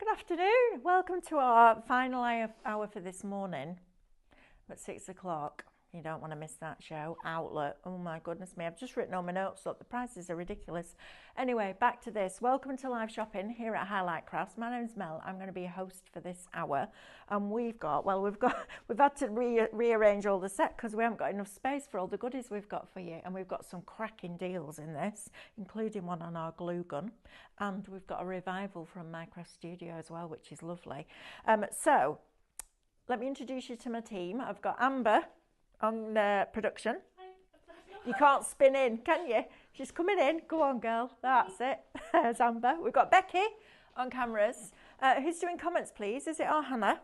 Good afternoon. Welcome to our final hour for this morning at 6 o'clock. You don't want to miss that show. Outlet. Oh my goodness me. I've just written all my notes up. The prices are ridiculous. Anyway, back to this. Welcome to live shopping here at Highlight Crafts. My name's Mel. I'm going to be a host for this hour. And we've had to rearrange all the set because we haven't got enough space for all the goodies we've got for you. And we've got some cracking deals in this, including one on our glue gun. And we've got a revival from Minecraft Studio as well, which is lovely. So let me introduce you to my team. I've got Amber on production. You can't spin in, can you? She's coming in. Go on, girl. That's it. There's Amber. We've got Becky on cameras. Who's doing comments, please? Is it our Hannah?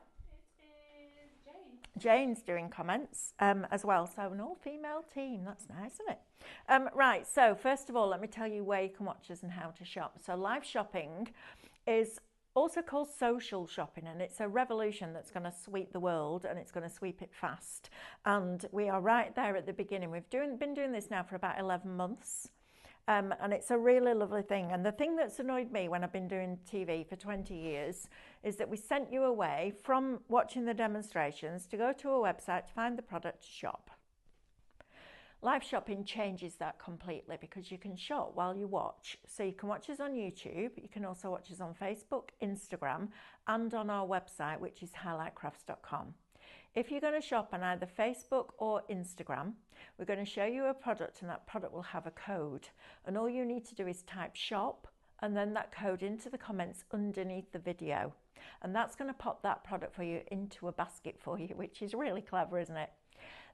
It is Jane. Jane's doing comments as well. So an all-female team. That's nice, isn't it? Right. So first of all, let me tell you where you can watch us and how to shop. So live shopping is also called social shopping, and it's a revolution that's going to sweep the world, and it's going to sweep it fast. And we are right there at the beginning. We've been doing this now for about 11 months, and it's a really lovely thing. And the thing that's annoyed me when I've been doing TV for 20 years is that we sent you away from watching the demonstrations to go to a website to find the product to shop. Live shopping changes that completely because you can shop while you watch. So you can watch us on YouTube, you can also watch us on Facebook, Instagram, and on our website, which is highlightcrafts.com. If you're going to shop on either Facebook or Instagram, we're going to show you a product, and that product will have a code. And all you need to do is type shop and then that code into the comments underneath the video. And that's going to pop that product for you into a basket for you, which is really clever, isn't it?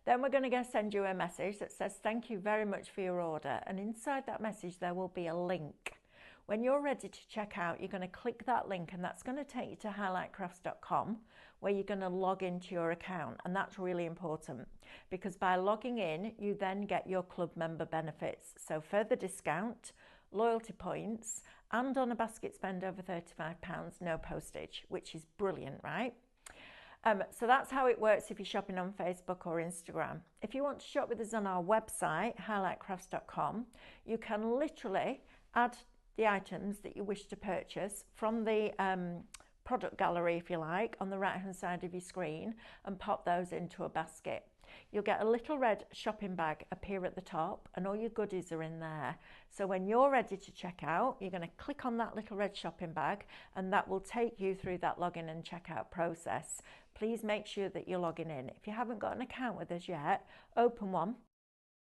Then we're going to send you a message that says thank you very much for your order, and inside that message there will be a link. When you're ready to check out, you're going to click that link, and that's going to take you to highlightcrafts.com, where you're going to log into your account. And that's really important because by logging in you then get your club member benefits, so further discount, loyalty points, and on a basket spend over £35 no postage, which is brilliant, right? So that's how it works if you're shopping on Facebook or Instagram. If you want to shop with us on our website, highlightcrafts.com, you can literally add the items that you wish to purchase from the product gallery, if you like, on the right hand side of your screen, and pop those into a basket. You'll get a little red shopping bag appear at the top, and all your goodies are in there. So when you're ready to check out, you're going to click on that little red shopping bag, and that will take you through that login and checkout process. Please make sure that you're logging in. If you haven't got an account with us yet, open one.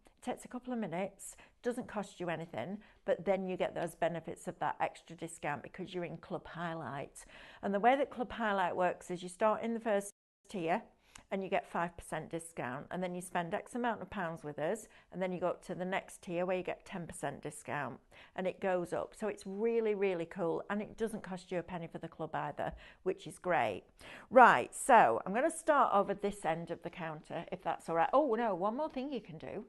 It takes a couple of minutes, doesn't cost you anything, but then you get those benefits of that extra discount because you're in Club Highlight. And the way that Club Highlight works is you start in the first tier and you get 5% discount, and then you spend X amount of pounds with us, and then you go up to the next tier where you get 10% discount, and it goes up. So it's really, really cool, and it doesn't cost you a penny for the club either, which is great. Right, so I'm going to start over this end of the counter, if that's all right. Oh no, one more thing you can do.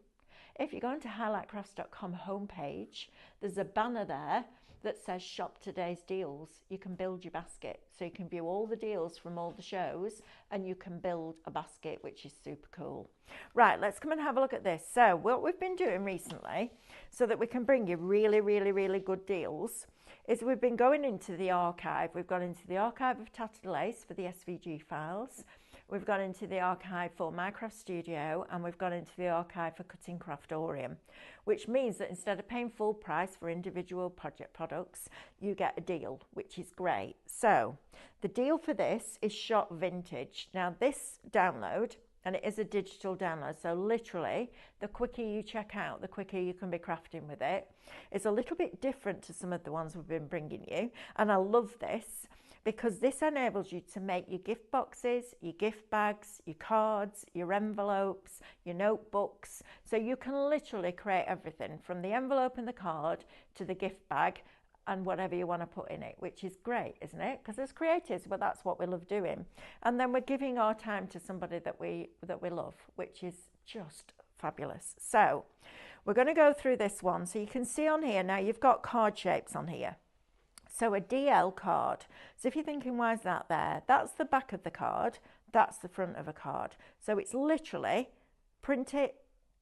If you go into highlightcrafts.com homepage, there's a banner there that says shop today's deals. You can build your basket, so you can view all the deals from all the shows, and you can build a basket, which is super cool. Right, let's come and have a look at this. So what we've been doing recently, so that we can bring you really, really, really good deals, is we've been going into the archive. We've gone into the archive of Tattered Lace for the SVG files. We've gone into the archive for Minecraft Studio, and we've gone into the archive for Cutting Craftorium, which means that instead of paying full price for individual project products, you get a deal, which is great. So the deal for this is Shop Vintage. Now this download, and it is a digital download, so literally the quicker you check out, the quicker you can be crafting with it. It's a little bit different to some of the ones we've been bringing you, and I love this because this enables you to make your gift boxes, your gift bags, your cards, your envelopes, your notebooks. So you can literally create everything from the envelope and the card to the gift bag and whatever you want to put in it, which is great, isn't it? Because as creatives, well, that's what we love doing. And then we're giving our time to somebody that we love, which is just fabulous. So we're going to go through this one. So you can see on here, now you've got card shapes on here. So a DL card. So if you're thinking, why is that there? That's the back of the card. That's the front of a card. So it's literally print it,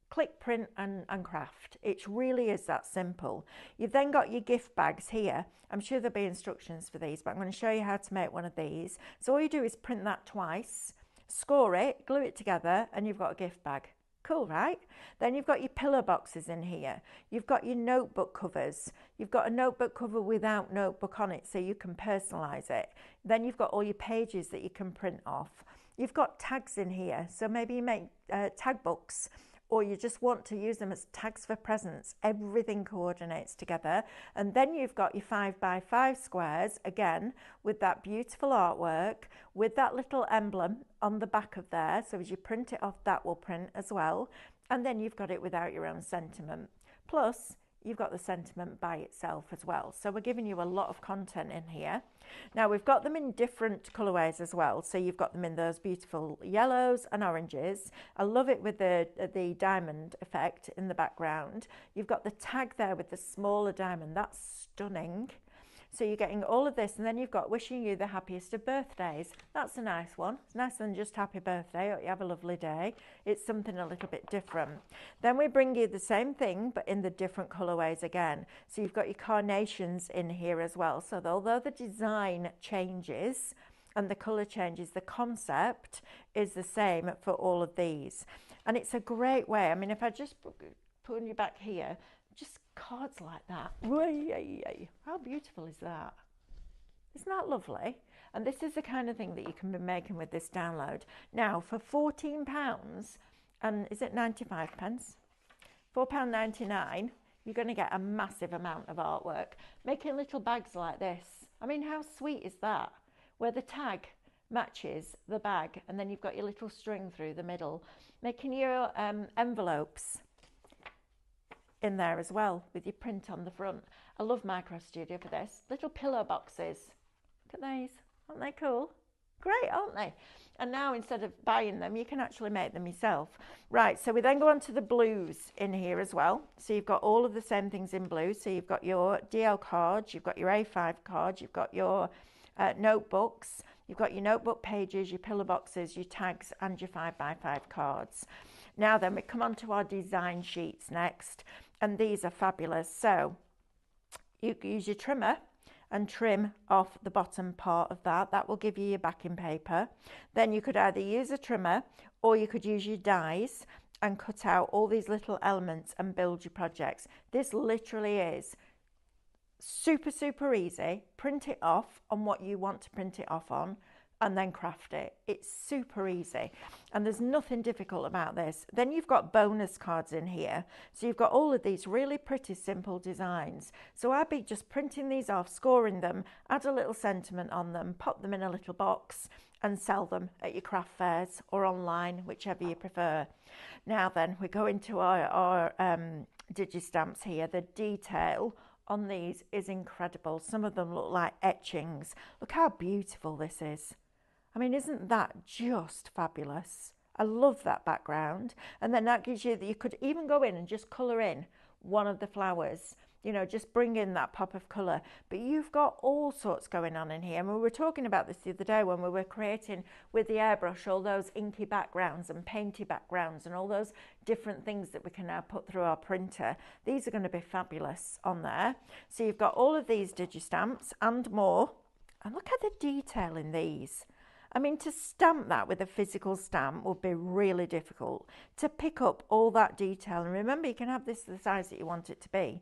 click, print and craft. It really is that simple. You've then got your gift bags here. I'm sure there'll be instructions for these, but I'm going to show you how to make one of these. So all you do is print that twice, score it, glue it together, and you've got a gift bag. Cool, right? Then you've got your pillow boxes in here. You've got your notebook covers. You've got a notebook cover without notebook on it, so you can personalize it. Then you've got all your pages that you can print off. You've got tags in here, so maybe you make tag books, or you just want to use them as tags for presents. Everything coordinates together. And then you've got your 5x5 squares, again, with that beautiful artwork, with that little emblem on the back of there. So as you print it off, that will print as well. And then you've got it without your own sentiment. Plus, you've got the sentiment by itself as well. So we're giving you a lot of content in here. Now we've got them in different colorways as well. So you've got them in those beautiful yellows and oranges. I love it with the diamond effect in the background. You've got the tag there with the smaller diamond. That's stunning. So you're getting all of this, and then you've got wishing you the happiest of birthdays. That's a nice one. It's nicer than just happy birthday, or you have a lovely day. It's something a little bit different. Then we bring you the same thing, but in the different colorways again. So you've got your carnations in here as well. So although the design changes and the color changes, the concept is the same for all of these. And it's a great way. I mean, if I just put you back here, just cards like that. How beautiful is that? Isn't that lovely? And this is the kind of thing that you can be making with this download. Now, for £14, and is it 95 pence? £4.99, you're going to get a massive amount of artwork. Making little bags like this. I mean, how sweet is that? Where the tag matches the bag, and then you've got your little string through the middle. Making your envelopes in there as well with your print on the front. I love Micro Studio for this. Little pillow boxes. Look at these. Aren't they cool? Great, aren't they? And now instead of buying them, you can actually make them yourself. Right, so we then go on to the blues in here as well. So you've got all of the same things in blue. So you've got your DL cards, you've got your A5 cards, you've got your notebooks, you've got your notebook pages, your pillow boxes, your tags, and your 5x5 cards. Now then, we come on to our design sheets next, and these are fabulous. So you use your trimmer and trim off the bottom part of that. That will give you your backing paper. Then you could either use a trimmer, or you could use your dies and cut out all these little elements and build your projects. This literally is super, super easy. Print it off on what you want to print it off on, and then craft it. It's super easy, and there's nothing difficult about this. Then you've got bonus cards in here. So you've got all of these really pretty simple designs. So I'd be just printing these off, scoring them, add a little sentiment on them, pop them in a little box and sell them at your craft fairs or online, whichever you prefer. Now then, we go into our digistamps here. The detail on these is incredible. Some of them look like etchings. Look how beautiful this is. I mean, isn't that just fabulous? I love that background. And then that gives you that you could even go in and just colour in one of the flowers, you know, just bring in that pop of colour. But you've got all sorts going on in here. And we were talking about this the other day when we were creating with the airbrush all those inky backgrounds and painty backgrounds and all those different things that we can now put through our printer. These are going to be fabulous on there. So you've got all of these digistamps and more. And look at the detail in these. I mean, to stamp that with a physical stamp would be really difficult. To pick up all that detail, and remember, you can have this the size that you want it to be.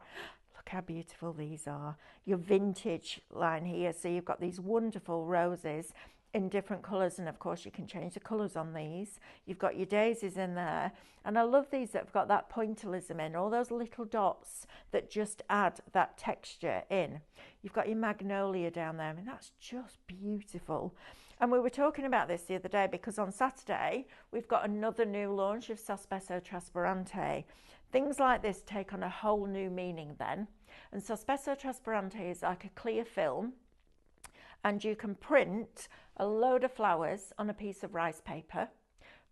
Look how beautiful these are. Your vintage line here. So you've got these wonderful roses in different colours, and of course you can change the colours on these. You've got your daisies in there, and I love these that have got that pointillism in, all those little dots that just add that texture in. You've got your magnolia down there. I mean, that's just beautiful. And we were talking about this the other day because on Saturday we've got another new launch of Sospeso Trasparente. Things like this take on a whole new meaning then. And Sospeso Trasparente is like a clear film, and you can print a load of flowers on a piece of rice paper,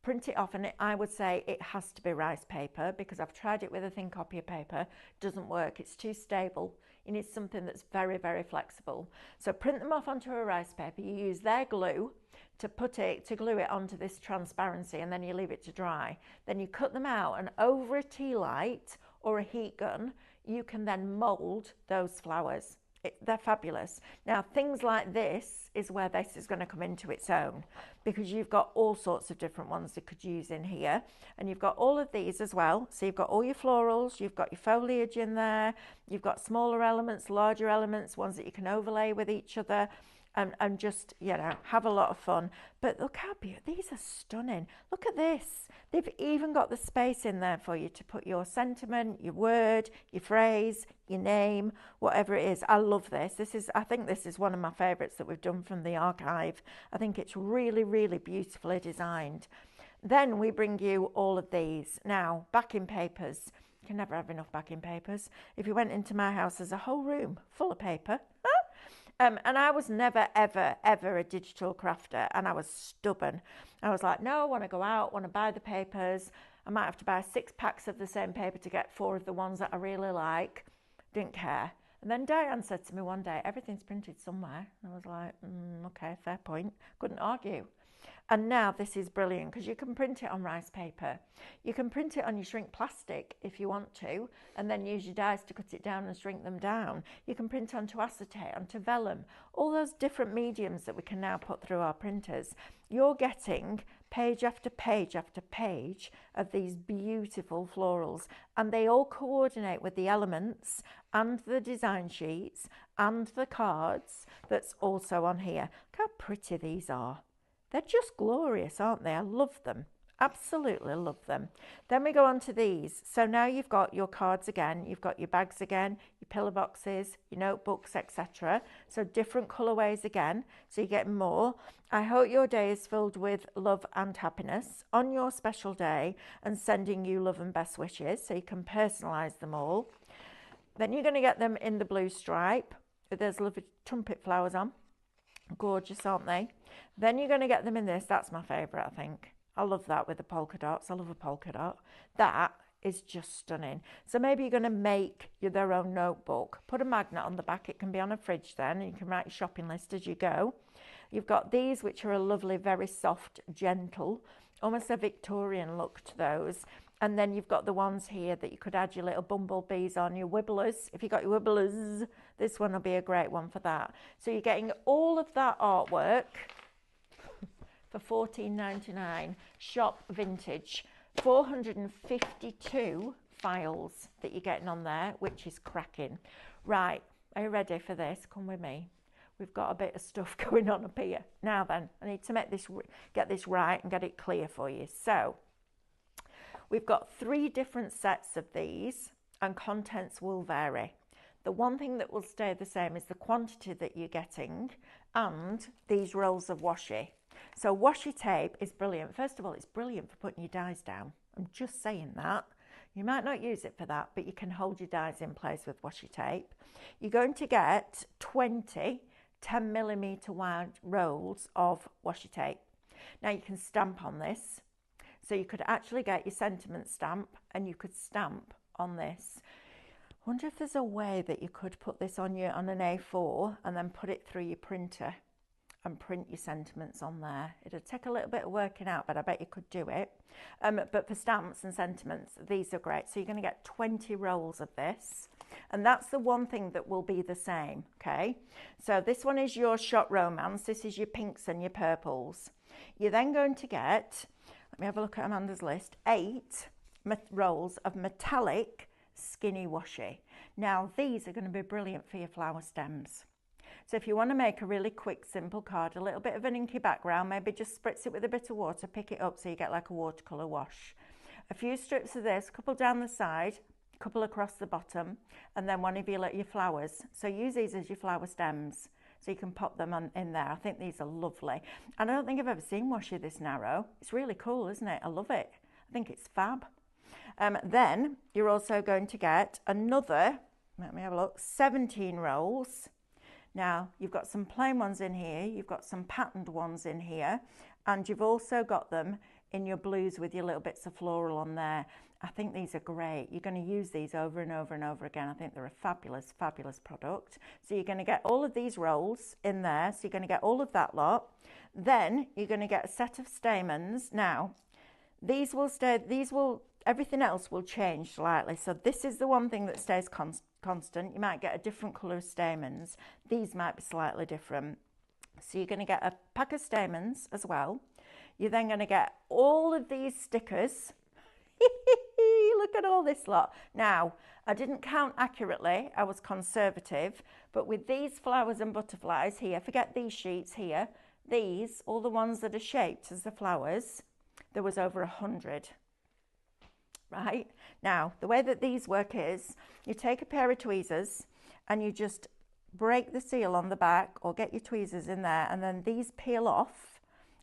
print it off, and I would say it has to be rice paper, because I've tried it with a thin copy of paper. It doesn't work, it's too stable. You need something that's very, very flexible. So print them off onto a rice paper. You use their glue to glue it onto this transparency, and then you leave it to dry. Then you cut them out, and over a tea light or a heat gun, you can then mold those flowers. They're fabulous. Now, things like this is where this is going to come into its own, because you've got all sorts of different ones you could use in here, and you've got all of these as well. So you've got all your florals, you've got your foliage in there, you've got smaller elements, larger elements, ones that you can overlay with each other, and just, you know, have a lot of fun. But look how beautiful, these are stunning. Look at this. They've even got the space in there for you to put your sentiment, your word, your phrase, your name, whatever it is. I love this. I think this is one of my favourites that we've done from the archive. I think it's really, really beautifully designed. Then we bring you all of these. Now, backing papers. You can never have enough backing papers. If you went into my house, there's a whole room full of paper. And I was never, ever, ever a digital crafter, and I was stubborn. I was like, no, I want to go out, want to buy the papers. I might have to buy 6 packs of the same paper to get 4 of the ones that I really like. Didn't care. And then Diane said to me one day, everything's printed somewhere. And I was like, okay, fair point. Couldn't argue. And now this is brilliant, because you can print it on rice paper. You can print it on your shrink plastic if you want to, and then use your dies to cut it down and shrink them down. You can print onto acetate, onto vellum, all those different mediums that we can now put through our printers. You're getting page after page after page of these beautiful florals, and they all coordinate with the elements and the design sheets and the cards that's also on here. Look how pretty these are. They're just glorious, aren't they? I love them. Absolutely love them. Then we go on to these. So now you've got your cards again, you've got your bags again, your pillar boxes, your notebooks, etc. So different colourways again, so you get more. I hope your day is filled with love and happiness on your special day, and sending you love and best wishes, so you can personalise them all. Then you're going to get them in the blue stripe. There's lovely trumpet flowers on. Gorgeous, aren't they? Then you're going to get them in this. That's my favourite, I think. I love that with the polka dots. I love a polka dot. That is just stunning. So maybe you're going to make their own notebook. Put a magnet on the back. It can be on a fridge then, and you can write your shopping list as you go. You've got these, which are a lovely, very soft, gentle, almost a Victorian look to those. And then you've got the ones here that you could add your little bumblebees on, your wibblers. If you've got your wibblers, this one will be a great one for that. So you're getting all of that artwork for $14.99. Shop Vintage. 452 files that you're getting on there, which is cracking. Right, are you ready for this? Come with me. We've got a bit of stuff going on up here. Now then, I need to get this right and get it clear for you. So we've got 3 different sets of these, and contents will vary. The one thing that will stay the same is the quantity that you're getting and these rolls of washi. So washi tape is brilliant. First of all, it's brilliant for putting your dies down. I'm just saying that. You might not use it for that, but you can hold your dies in place with washi tape. You're going to get 20 10mm wide rolls of washi tape. Now you can stamp on this. So you could actually get your sentiment stamp, and you could stamp on this. I wonder if there's a way that you could put this on an A4 and then put it through your printer and print your sentiments on there. It'd take a little bit of working out, but I bet you could do it. But for stamps and sentiments, these are great. So you're going to get 20 rolls of this. And that's the one thing that will be the same, okay? So this one is your Shot Romance. This is your pinks and your purples. You're then going to get, let me have a look at Amanda's list, 8 rolls of metallic skinny washi. Now these are going to be brilliant for your flower stems. So if you want to make a really quick, simple card, a little bit of an inky background, maybe just spritz it with a bit of water, pick it up so you get like a watercolour wash. A few strips of this, a couple down the side, a couple across the bottom, and then one of your flowers. So use these as your flower stems, so you can pop them in there. I think these are lovely. And I don't think I've ever seen washi this narrow. It's really cool, isn't it? I love it. I think it's fab. Then you're also going to get another, let me have a look, 17 rolls. Now you've got some plain ones in here, you've got some patterned ones in here, and you've also got them in your blues with your little bits of floral on there. I think these are great. You're going to use these over and over and over again. I think they're a fabulous, fabulous product. So you're going to get all of these rolls in there. So you're going to get all of that lot. Then you're going to get a set of stamens. Now, these will stay, everything else will change slightly. So this is the one thing that stays constant. You might get a different colour of stamens. These might be slightly different. So you're going to get a pack of stamens as well. You're then going to get all of these stickers. Look at all this lot. Now, I didn't count accurately. I was conservative. But with these flowers and butterflies here, forget these sheets here. These, all the ones that are shaped as the flowers, there was over 100. Right? Now, the way that these work is, you take a pair of tweezers and you just break the seal on the back or get your tweezers in there, and then these peel off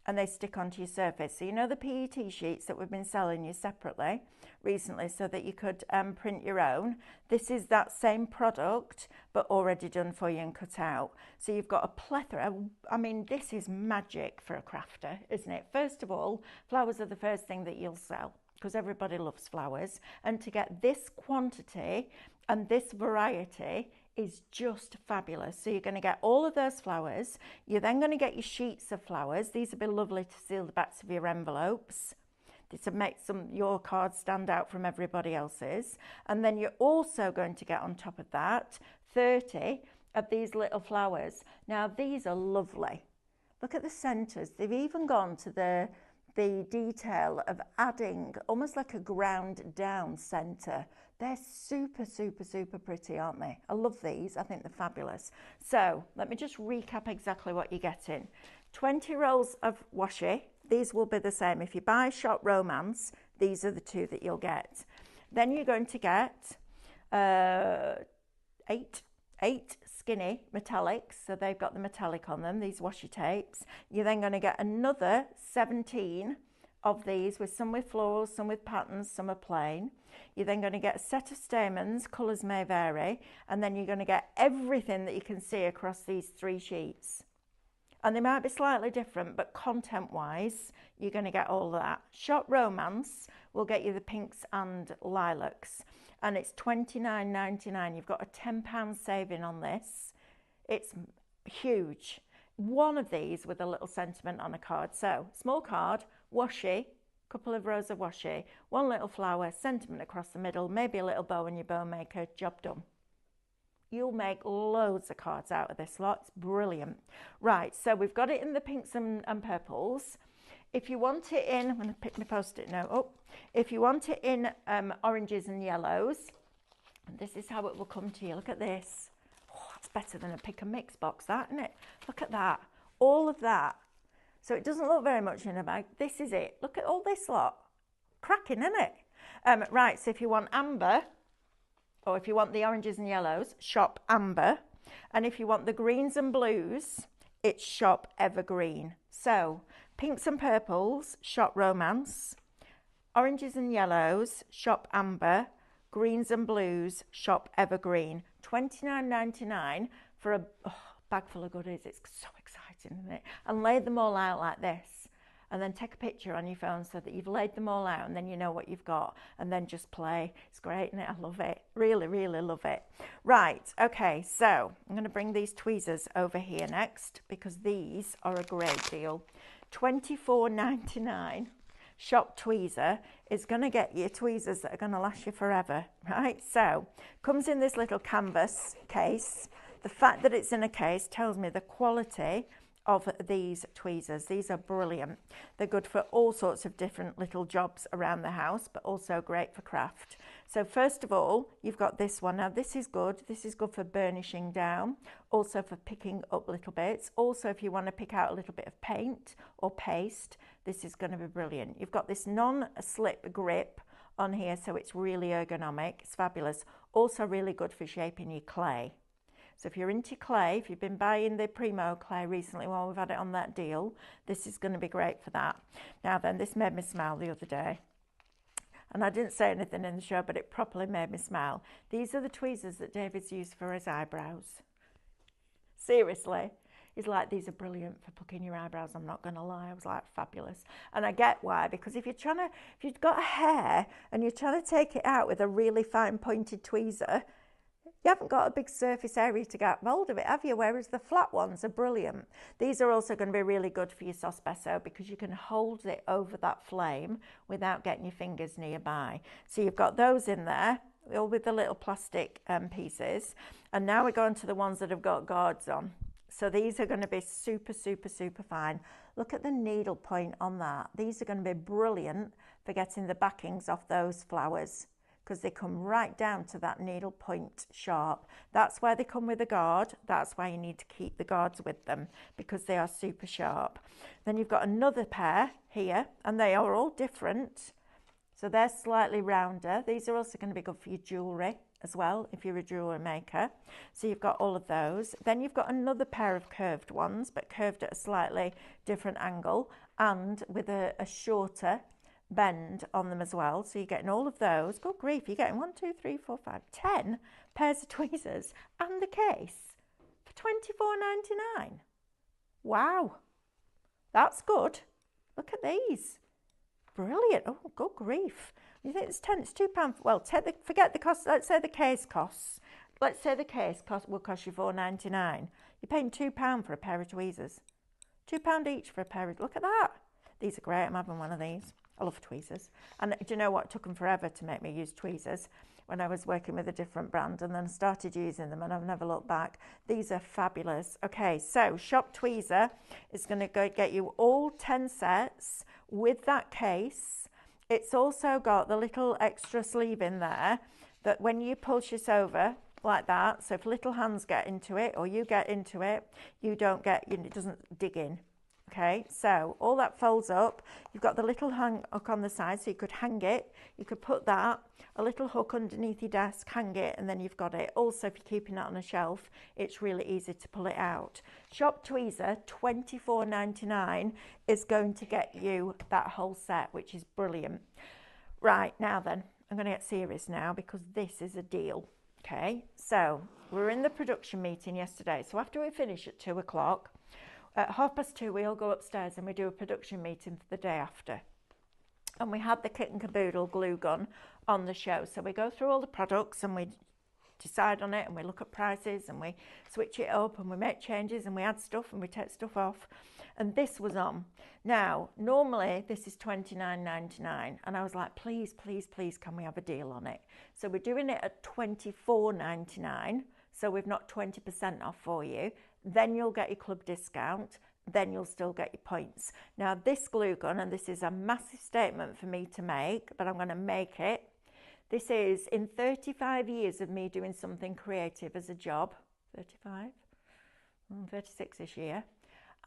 and they stick onto your surface. So you know the PET sheets that we've been selling you separately recently so that you could print your own? This is that same product but already done for you and cut out. So you've got a plethora. I mean, this is magic for a crafter, isn't it? First of all, flowers are the first thing that you'll sell because everybody loves flowers, and to get this quantity and this variety is just fabulous. So you're going to get all of those flowers. You're then going to get your sheets of flowers. These would be lovely to seal the backs of your envelopes. This would make your cards stand out from everybody else's. And then you're also going to get on top of that 30 of these little flowers. Now these are lovely. Look at the centres. They've even gone to the detail of adding almost like a ground down centre. They're super, super, super pretty, aren't they? I love these. I think they're fabulous. So let me just recap exactly what you're getting. 20 rolls of washi. These will be the same. If you buy Shop Romance, these are the two that you'll get. Then you're going to get 8 skinny metallics. So they've got the metallic on them, these washi tapes. You're then going to get another 17 of these, with some with florals, some with patterns, some are plain. You're then going to get a set of stamens, colours may vary, and then you're going to get everything that you can see across these 3 sheets. And they might be slightly different, but content-wise, you're going to get all that. Shop Romance will get you the pinks and lilacs, and it's $29.99. You've got a £10 saving on this. It's huge. One of these with a little sentiment on a card. So, small card, washi, couple of rows of washi, one little flower, sentiment across the middle, maybe a little bow in your bow maker, job done. You'll make loads of cards out of this lot. It's brilliant. Right, so we've got it in the pinks and purples. If you want it in, I'm going to pick my post-it note up. If you want it in oranges and yellows, and this is how it will come to you. Look at this. Oh, that's better than a pick and mix box, that, isn't it? Look at that. All of that. So it doesn't look very much in a bag. This is it. Look at all this lot. Cracking, isn't it? Right, so if you want amber, or if you want the oranges and yellows, shop amber. And if you want the greens and blues, it's shop evergreen. So pinks and purples, shop romance. Oranges and yellows, shop amber. Greens and blues, shop evergreen. $29.99 for a bag full of goodies. It's so exciting, isn't it? And lay them all out like this. And then take a picture on your phone so that you've laid them all out and then you know what you've got. And then just play. It's great, isn't it? I love it. Really, really love it. Right, okay, so I'm going to bring these tweezers over here next because these are a great deal. $24.99 shop tweezer is going to get you tweezers that are going to last you forever, right? So, comes in this little canvas case. The fact that it's in a case tells me the quality of these tweezers. These are brilliant. They're good for all sorts of different little jobs around the house, but also great for craft. So first of all, you've got this one. Now this is good. This is good for burnishing down, also for picking up little bits. Also, if you want to pick out a little bit of paint or paste, this is going to be brilliant. You've got this non-slip grip on here, so it's really ergonomic. It's fabulous. Also really good for shaping your clay. So if you're into clay, if you've been buying the Primo clay recently while we've had it on that deal, this is going to be great for that. Now then, this made me smile the other day. And I didn't say anything in the show, but it properly made me smile. These are the tweezers that David's used for his eyebrows. Seriously. He's like, these are brilliant for plucking your eyebrows. I'm not going to lie. I was like, fabulous. And I get why, because if you've got a hair and you're trying to take it out with a really fine pointed tweezer, you haven't got a big surface area to get hold of it, have you? Whereas the flat ones are brilliant. These are also going to be really good for your sauce pesto because you can hold it over that flame without getting your fingers nearby. So you've got those in there, all with the little plastic pieces. And now we're going to the ones that have got guards on. So these are going to be super, super, super fine. Look at the needle point on that. These are going to be brilliant for getting the backings off those flowers, because they come right down to that needle point sharp. That's why they come with a guard. That's why you need to keep the guards with them, because they are super sharp. Then you've got another pair here, and they are all different. So they're slightly rounder. These are also going to be good for your jewellery as well, if you're a jewellery maker. So you've got all of those. Then you've got another pair of curved ones, but curved at a slightly different angle and with a shorter bend on them as well. So you're getting all of those. Good grief, you're getting 1, 2, 3, 4, 5, 10 pairs of tweezers and the case for $24.99. Wow, that's good. Look at these. Brilliant. Oh, good grief. You think it's 10, it's £2. Well, forget the cost. Let's say the case costs. Let's say the case will cost you $4.99. You're paying £2 for a pair of tweezers. £2 each for a pair of, look at that. These are great. I'm having one of these. I love tweezers. And do you know what? It took them forever to make me use tweezers when I was working with a different brand, and then I started using them and I've never looked back. These are fabulous. Okay, so Shop Tweezer is going to go get you all 10 sets with that case. It's also got the little extra sleeve in there that when you pull this over like that, so if little hands get into it or you get into it, it doesn't dig in. Okay, so all that folds up. You've got the little hook on the side, so you could hang it. You could put that, a little hook underneath your desk, hang it, and then you've got it. Also, if you're keeping it on a shelf, it's really easy to pull it out. Shop Tweezer, $24.99, is going to get you that whole set, which is brilliant. Right, now then, I'm going to get serious now because this is a deal. Okay, so we were in the production meeting yesterday. So after we finish at 2 o'clock, at 2:30, we all go upstairs and we do a production meeting for the day after. And we had the kit and caboodle glue gun on the show. So we go through all the products and we decide on it and we look at prices and we switch it up and we make changes and we add stuff and we take stuff off. And this was on. Now, normally this is $29.99. And I was like, please, please, please, can we have a deal on it? So we're doing it at $24.99. So we've knocked 20% off for you. Then you'll get your club discount, then you'll still get your points. Now this glue gun, and this is a massive statement for me to make, but I'm going to make it. This is in 35 years of me doing something creative as a job, 36 this year,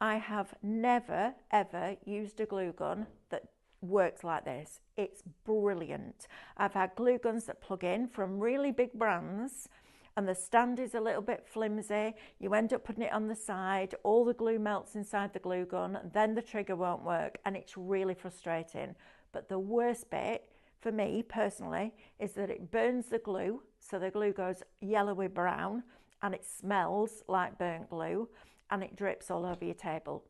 I have never ever used a glue gun that works like this. It's brilliant. I've had glue guns that plug in from really big brands, and the stand is a little bit flimsy. You end up putting it on the side, all the glue melts inside the glue gun, then the trigger won't work, and it's really frustrating. But the worst bit, for me personally, is that it burns the glue, so the glue goes yellowy brown, and it smells like burnt glue, and it drips all over your table.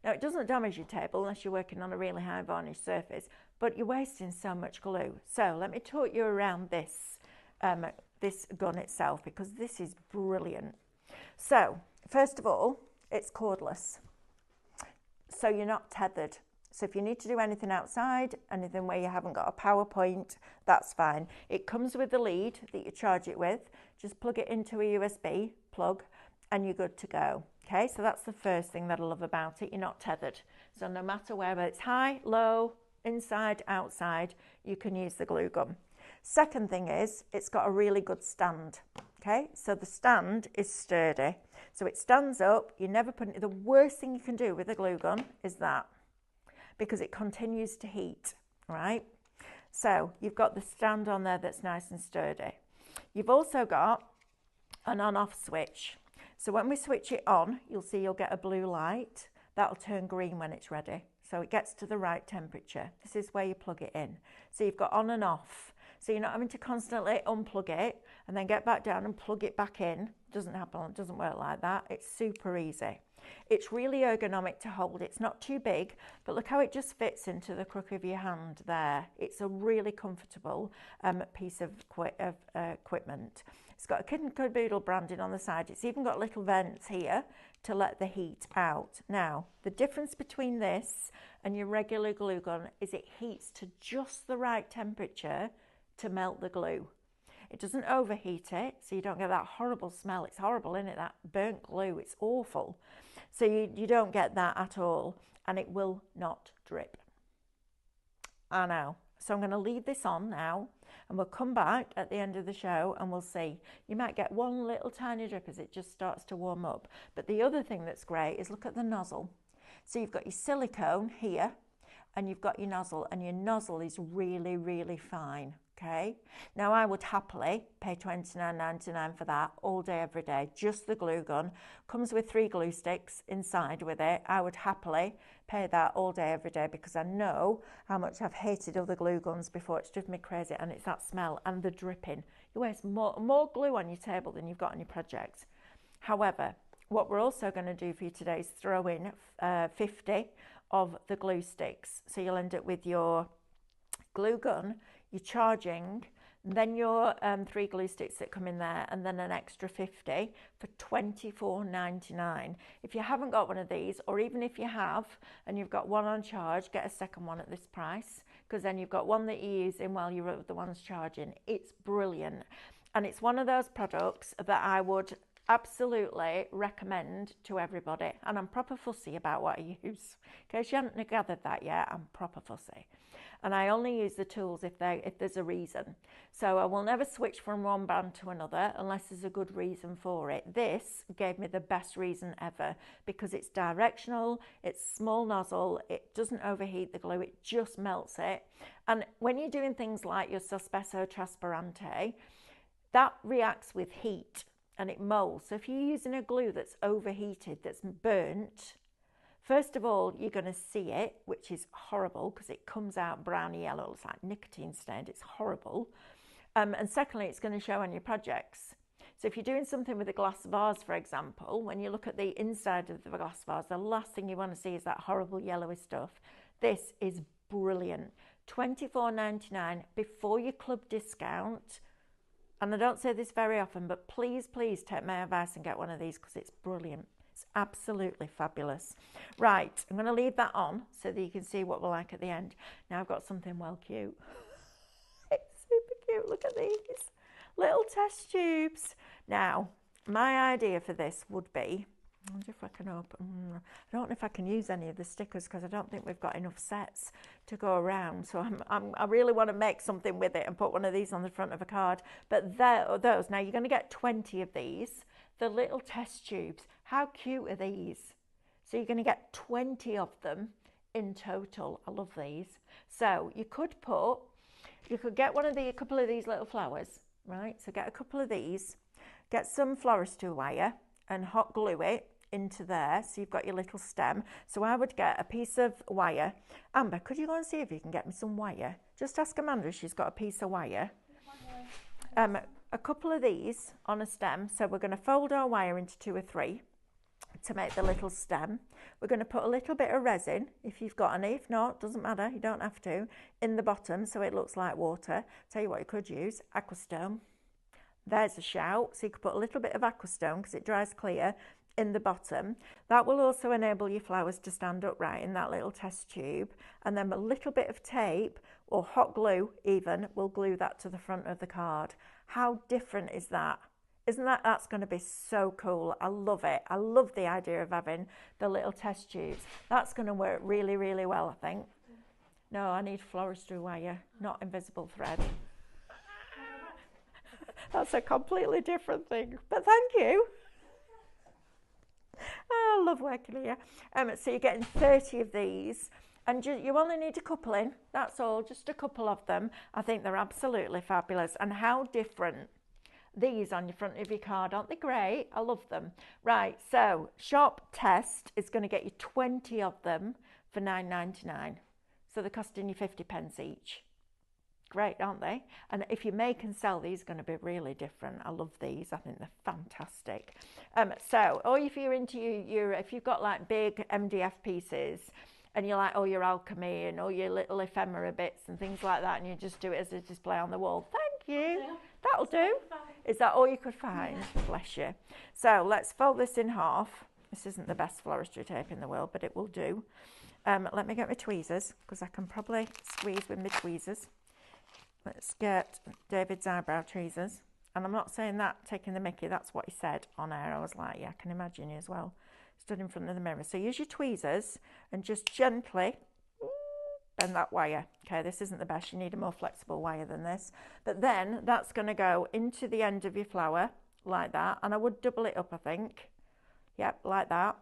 Now, it doesn't damage your table unless you're working on a really high varnish surface, but you're wasting so much glue. So let me talk you around this gun itself, because this is brilliant. So first of all, it's cordless, so you're not tethered. So if you need to do anything outside, anything where you haven't got a power point, that's fine. It comes with the lead that you charge it with. Just plug it into a USB plug and you're good to go. Okay, so that's the first thing that I love about it. You're not tethered. So no matter whether it's high, low, inside, outside, you can use the glue gun. Second thing is, it's got a really good stand. Okay, so the stand is sturdy. So it stands up, you never put it, the worst thing you can do with a glue gun is that, because it continues to heat, right? So you've got the stand on there that's nice and sturdy. You've also got an on-off switch. So when we switch it on, you'll see you'll get a blue light. That'll turn green when it's ready. So it gets to the right temperature. This is where you plug it in. So you've got on and off. So you're not having to constantly unplug it and then get back down and plug it back in. Doesn't happen, it doesn't work like that. It's super easy. It's really ergonomic to hold. It's not too big, but look how it just fits into the crook of your hand there. It's a really comfortable piece of equipment. It's got a Kid and Caboodle branding on the side. It's even got little vents here to let the heat out. Now, the difference between this and your regular glue gun is it heats to just the right temperature to melt the glue. It doesn't overheat it, so you don't get that horrible smell. It's horrible, isn't it? That burnt glue, it's awful. So you don't get that at all, and it will not drip. I know. So I'm going to leave this on now, and we'll come back at the end of the show and we'll see. You might get one little tiny drip as it just starts to warm up. But the other thing that's great is look at the nozzle. So you've got your silicone here, and you've got your nozzle, and your nozzle is really, really fine. Okay, now I would happily pay $29.99 for that all day, every day. Just the glue gun. Comes with 3 glue sticks inside with it. I would happily pay that all day, every day, because I know how much I've hated other glue guns before. It's driven me crazy, and it's that smell and the dripping. You waste more glue on your table than you've got on your project. However, what we're also going to do for you today is throw in 50 of the glue sticks. So you'll end up with your glue gun, your charging, then your 3 glue sticks that come in there, and then an extra 50 for $24.99. If you haven't got one of these, or even if you have and you've got one on charge, get a second one at this price, because then you've got one that you're using while you're the one's charging. It's brilliant, and it's one of those products that I would absolutely recommend to everybody. And I'm proper fussy about what I use. In case you haven't gathered that yet, I'm proper fussy. And I only use the tools if there's a reason. So I will never switch from one brand to another unless there's a good reason for it. This gave me the best reason ever, because it's directional, it's small nozzle, it doesn't overheat the glue, it just melts it. And when you're doing things like your Sospeso Trasparente, that reacts with heat and it molds. So if you're using a glue that's overheated, that's burnt, first of all, you're going to see it, which is horrible because it comes out browny yellow. It's like nicotine stained. It's horrible. And secondly, it's going to show on your projects. So if you're doing something with a glass vase, for example, when you look at the inside of the glass vase, the last thing you want to see is that horrible yellowy stuff. This is brilliant. $24.99 before your club discount. And I don't say this very often, but please, please take my advice and get one of these because it's brilliant. It's absolutely fabulous. Right, I'm going to leave that on so that you can see what we're like at the end. Now I've got something well cute. It's super cute. Look at these little test tubes. Now, my idea for this would be, I wonder if I can open, I don't know if I can use any of the stickers because I don't think we've got enough sets to go around. So I really want to make something with it and put one of these on the front of a card. But those, now you're going to get 20 of these, the little test tubes. How cute are these? So you're going to get 20 of them in total. I love these. So you could get a couple of these little flowers, right? So get a couple of these, get some floristry wire and hot glue it into there, so you've got your little stem. So I would get a piece of wire. Amber, could you go and see if you can get me some wire? Just ask Amanda if she's got a piece of wire. A couple of these on a stem. So we're going to fold our wire into 2 or 3 to make the little stem. We're going to put a little bit of resin, if you've got any. If not, doesn't matter, you don't have to, in the bottom so it looks like water. Tell you what you could use, Aquastone. There's a shout. So you could put a little bit of Aquastone because it dries clear in the bottom. That will also enable your flowers to stand upright in that little test tube. And then a little bit of tape or hot glue even will glue that to the front of the card. How different is that? Isn't that's going to be so cool. I love it. I love the idea of having the little test tubes. That's going to work really, really well, I think. No, I need floristry wire, not invisible thread. That's a completely different thing, but thank you. I love working here. So you're getting 30 of these, and you only need a couple in. That's all, just a couple of them. I think they're absolutely fabulous. And how different these on your front of your card, aren't they great? I love them. Right, so Shop Test is going to get you 20 of them for $9.99. So they're costing you 50 pence each. Great, aren't they? And if you make and sell, these are going to be really different. I love these. I think they're fantastic. So, or if you're into if you've got like big MDF pieces and you like all your alchemy and all your little ephemera bits and things like that, and you just do it as a display on the wall. Thank you. Yeah. That'll do. Is that all you could find? Yeah. Bless you. So let's fold this in half. This isn't the best floristry tape in the world, but it will do. Let me get my tweezers, because I can probably squeeze with my tweezers. Let's get David's eyebrow tweezers. And I'm not saying that, taking the mickey, that's what he said on air. I was like, yeah, I can imagine you as well. Stood in front of the mirror. So use your tweezers and just gently bend that wire. Okay, this isn't the best. You need a more flexible wire than this. But then that's going to go into the end of your flower like that. And I would double it up, I think. Yep, like that.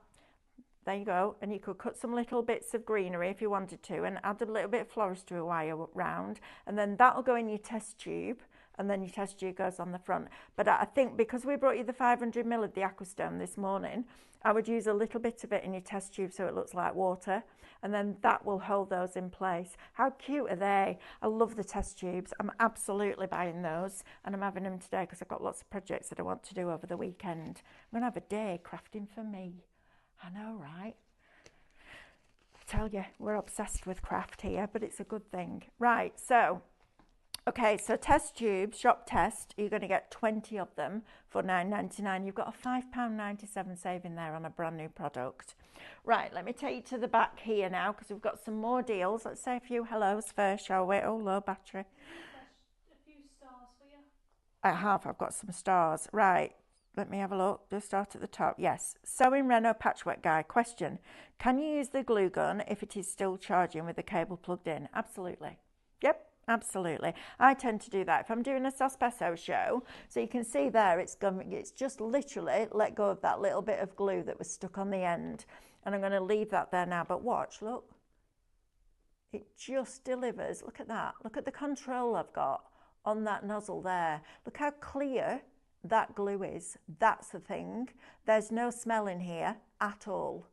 There you go. And you could cut some little bits of greenery if you wanted to and add a little bit of floristry wire round. And then that'll go in your test tube. And then your test tube goes on the front. But I think because we brought you the 500ml of the aquastone this morning, I would use a little bit of it in your test tube so it looks like water. And then that will hold those in place. How cute are they? I love the test tubes. I'm absolutely buying those. And I'm having them today because I've got lots of projects that I want to do over the weekend. I'm going to have a day crafting for me. I know, right? I tell you, we're obsessed with craft here, but it's a good thing. Right, so, okay, so test tubes, shop test, you're going to get 20 of them for £9.99. You've got a £5.97 saving there on a brand new product. Right, let me take you to the back here now because we've got some more deals. Let's say a few hellos first, shall we? Oh, low battery. A few stars for you. I have, I've got some stars. Right. Let me have a look. Just start at the top. Yes. Sewing Renault Patchwork Guy. Question. Can you use the glue gun if it is still charging with the cable plugged in? Absolutely. Yep, absolutely. I tend to do that. If I'm doing a Sospeso show, so you can see there, it's just literally let go of that little bit of glue that was stuck on the end. And I'm going to leave that there now. But watch, look. It just delivers. Look at that. Look at the control I've got on that nozzle there. Look how clear that glue is. That's the thing. There's no smell in here at all.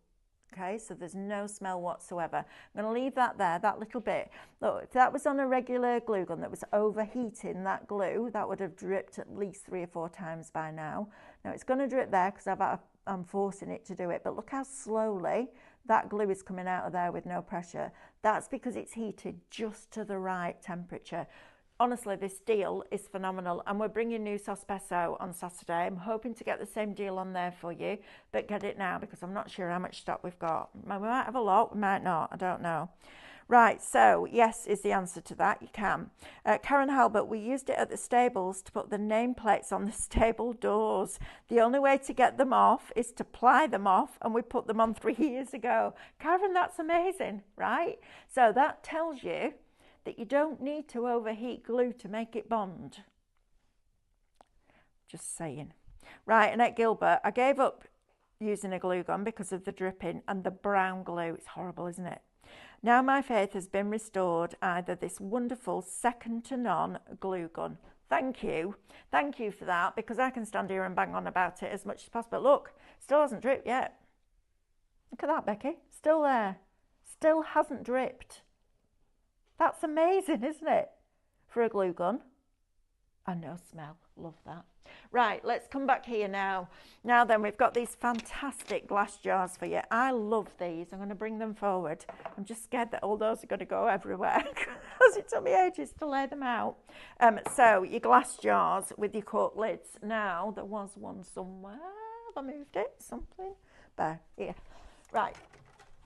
Okay, so there's no smell whatsoever. I'm going to leave that there, that little bit. Look, if that was on a regular glue gun that was overheating that glue, that would have dripped at least 3 or 4 times by now. Now it's going to drip there because I'm forcing it to do it, but look how slowly that glue is coming out of there with no pressure. That's because it's heated just to the right temperature. Honestly, this deal is phenomenal, and we're bringing new Sospeso on Saturday. I'm hoping to get the same deal on there for you, but get it now because I'm not sure how much stock we've got. We might have a lot, we might not, I don't know. Right, so yes is the answer to that, you can. Karen Halbert, we used it at the stables to put the nameplates on the stable doors. The only way to get them off is to ply them off, and we put them on 3 years ago. Karen, that's amazing, right? So that tells you that you don't need to overheat glue to make it bond. Just saying. Right, Annette Gilbert, I gave up using a glue gun because of the dripping and the brown glue. It's horrible, isn't it? Now my faith has been restored, either this wonderful second to none glue gun. Thank you for that, because I can stand here and bang on about it as much as possible. Look, still hasn't dripped yet. Look at that, Becky, still there. Still hasn't dripped. That's amazing, isn't it? For a glue gun. And no smell. Love that. Right, let's come back here now. Now then, we've got these fantastic glass jars for you. I love these. I'm going to bring them forward. I'm just scared that all those are going to go everywhere because it took me ages to lay them out. So your glass jars with your cork lids. Now, there was one somewhere. Have I moved it? Something? There, here. Right.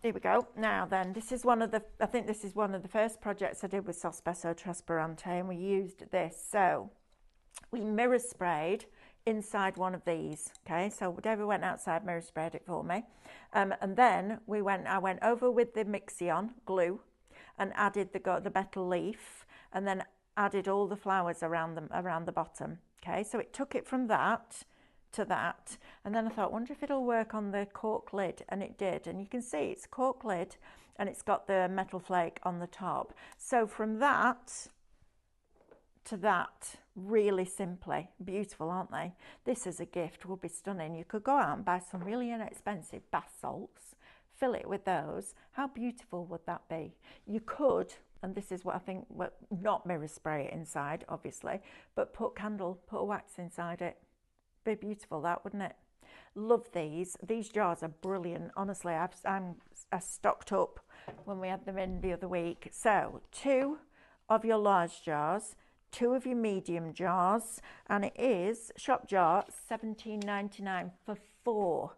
Here we go. Now then, this is I think this is one of the first projects I did with Sospeso Trasparente, and we used this. So we mirror sprayed inside one of these. Okay, so David went outside, mirror sprayed it for me. And then I went over with the Mixion glue and added the metal leaf, and then added all the flowers around the bottom. Okay, so it took it from that to that, and then I thought, wonder if it'll work on the cork lid, and it did. And you can see it's cork lid and it's got the metal flake on the top. So from that to that, really simply. Beautiful, aren't they? This is a gift, will be stunning. You could go out and buy some really inexpensive bath salts, fill it with those. How beautiful would that be? You could and this is what I think, well, not mirror spray it inside, obviously, but put a wax inside it. Be beautiful, that, wouldn't it? Love these. These jars are brilliant. Honestly, I stocked up when we had them in the other week. So 2 of your large jars, 2 of your medium jars, and it is shop jar $17.99 for 4.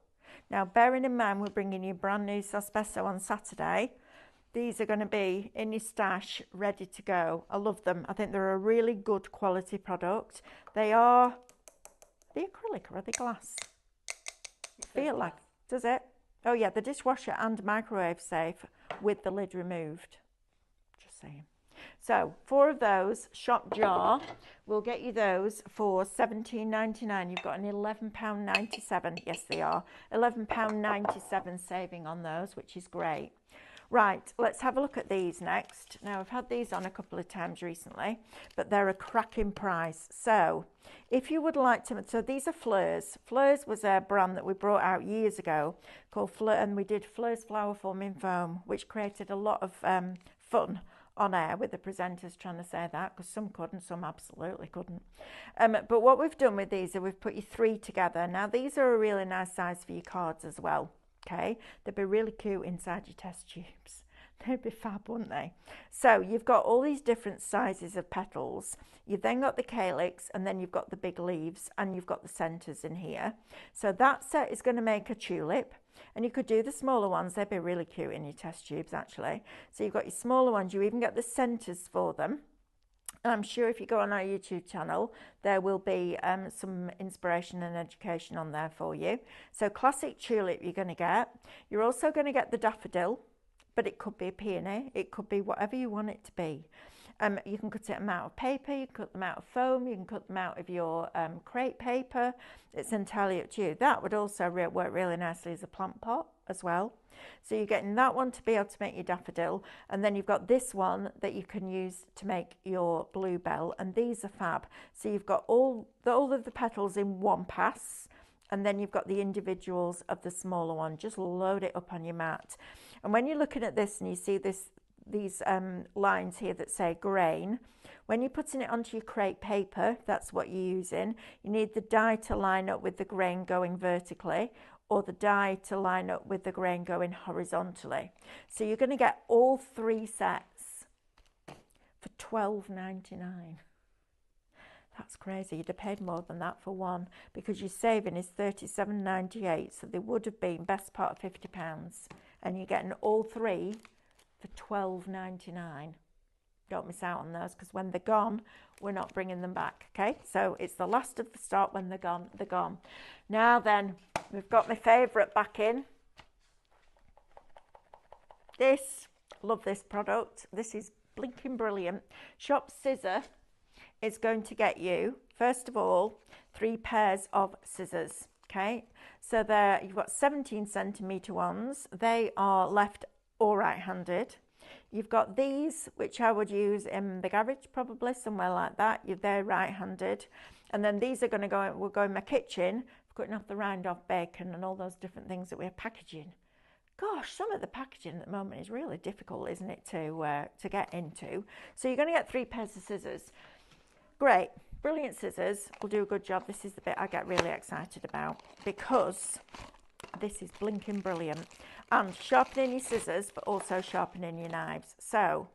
Now, bearing in mind we're bringing you brand new Sospeso on Saturday, these are going to be in your stash, ready to go. I love them. I think they're a really good quality product. They are acrylic or are they glass? Feel like, does it? Oh yeah, the dishwasher and microwave safe with the lid removed. Just saying. So 4 of those, shop jar, we'll get you those for $17.99. You've got an £11.97. Yes, they are. £11.97 saving on those, which is great. Right, let's have a look at these next. Now, I've had these on a couple of times recently, but they're a cracking price. So, if you would like to, so these are Fleurs. Fleurs was a brand that we brought out years ago called Fleur, and we did Fleurs Flower Forming Foam, which created a lot of fun on air with the presenters trying to say that, because some couldn't, some absolutely couldn't. But what we've done with these is we've put you 3 together. Now, these are a really nice size for your cards as well. Okay, they'd be really cute inside your test tubes. They'd be fab, wouldn't they? So you've got all these different sizes of petals. You've then got the calyx, and then you've got the big leaves, and you've got the centres in here. So that set is going to make a tulip, and you could do the smaller ones. They'd be really cute in your test tubes, actually. So you've got your smaller ones. You even get the centres for them. I'm sure if you go on our YouTube channel, there will be some inspiration and education on there for you. So classic tulip you're going to get. You're also going to get the daffodil, but it could be a peony. It could be whatever you want it to be. You can cut them out of paper, you can cut them out of foam, you can cut them out of your crepe paper. It's entirely up to you. That would also work really nicely as a plant pot as well. So you're getting that one to be able to make your daffodil, and then you've got this one that you can use to make your bluebell, and these are fab. So you've got all of the petals in one pass, and then you've got the individuals of the smaller one. Just load it up on your mat. And when you're looking at this and you see these lines here that say grain, when you're putting it onto your crepe paper, if that's what you're using, you need the die to line up with the grain going vertically, or the die to line up with the grain going horizontally. So you're going to get all 3 sets for $12.99. That's crazy. You'd have paid more than that for one, because your saving is $37.98. So they would have been best part of £50, and you're getting all 3 for $12.99. Don't miss out on those, because when they're gone, we're not bringing them back. Okay, so it's the last of the stock. When they're gone, they're gone. Now then, we've got my favourite back in. Love this product. This is blinking brilliant. Shop Scissor is going to get you, first of all, 3 pairs of scissors. Okay, so there you've got 17cm ones. They are left or right-handed. You've got these, which I would use in the garage, probably somewhere like that. They're right-handed, and then these are going to will go in my kitchen, cutting off the rind off bacon and all those different things that we're packaging. Gosh, some of the packaging at the moment is really difficult, isn't it, to get into? So you're going to get 3 pairs of scissors. Great, brilliant scissors will do a good job. This is the bit I get really excited about, because this is blinking brilliant. And sharpening your scissors, but also sharpening your knives. So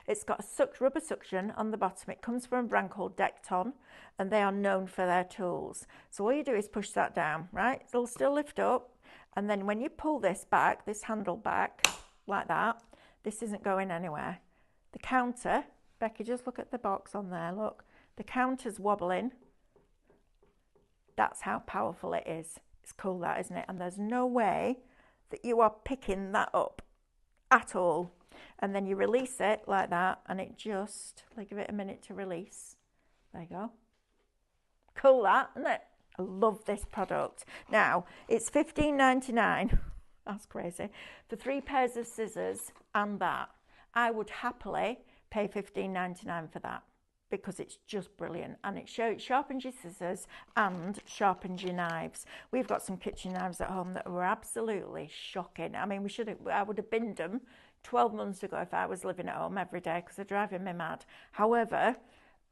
it's got a rubber suction on the bottom. It comes from a brand called Decton, and they are known for their tools. So all you do is push that down, right? It'll still lift up, and then when you pull this back, this handle back, like that, this isn't going anywhere. The counter, Becky, just look at the box on there, look. The counter's wobbling. That's how powerful it is. It's cool, that, isn't it? And there's no way that you are picking that up at all. And then you release it like that, and it just, give it a minute to release. There you go. Cool, that, isn't it? I love this product. Now, it's $15.99. That's crazy. For 3 pairs of scissors and that. I would happily pay $15.99 for that, because it's just brilliant, and it sharpens your scissors and sharpens your knives. We've got some kitchen knives at home that were absolutely shocking. I mean, I would have binned them 12 months ago if I was living at home every day because they're driving me mad. However,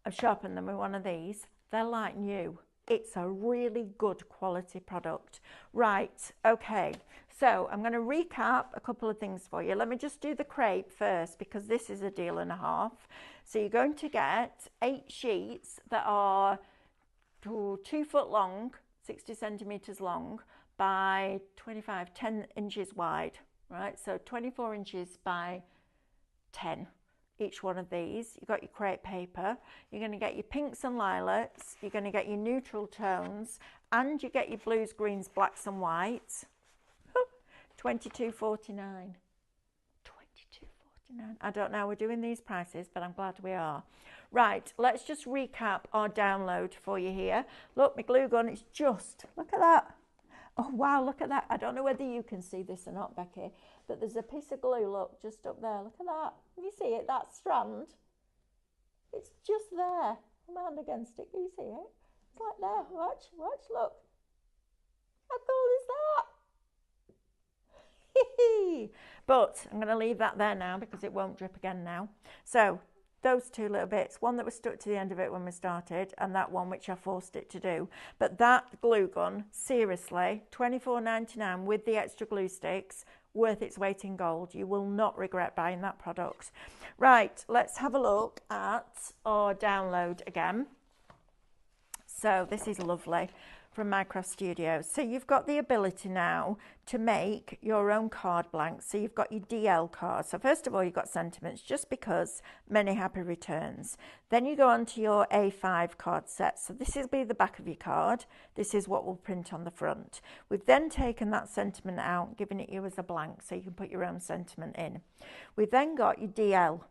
I've sharpened them with one of these. They're like new. It's a really good quality product. Right, okay, so I'm going to recap a couple of things for you. Let me just do the crepe first because this is a deal and a half. So you're going to get 8 sheets that are 2 foot long, 60 centimetres long by 25, 10 inches wide, right? So 24 inches by 10. Each one of these. You've got your crepe paper, you're going to get your pinks and lilacs, you're going to get your neutral tones, and you get your blues, greens, blacks and whites. $22.49. $22.49. I don't know how we're doing these prices, but I'm glad we are. Right, let's just recap our download for you here. Look, my glue gun is just, look at that. Oh wow, look at that. I don't know whether you can see this or not, Becky, but there's a piece of glue, look, just up there. Look at that. Can you see it, that strand? It's just there. Put my hand against it. Can you see it? It's like there. Watch, look. How cool is that? But I'm going to leave that there now because it won't drip again now. So those 2 little bits, one that was stuck to the end of it when we started and that one which I forced it to do. But that glue gun, seriously, $24.99 with the extra glue sticks, worth its weight in gold. You will not regret buying that product. Right, let's have a look at our download again. So this is lovely from Minecraft Studios. So you've got the ability now to make your own card blanks. So you've got your DL cards. So first of all, you've got sentiments, just because, many happy returns. Then you go on to your A5 card set. So this will be the back of your card. This is what we'll print on the front. We've then taken that sentiment out and given it you as a blank so you can put your own sentiment in. We've then got your DL.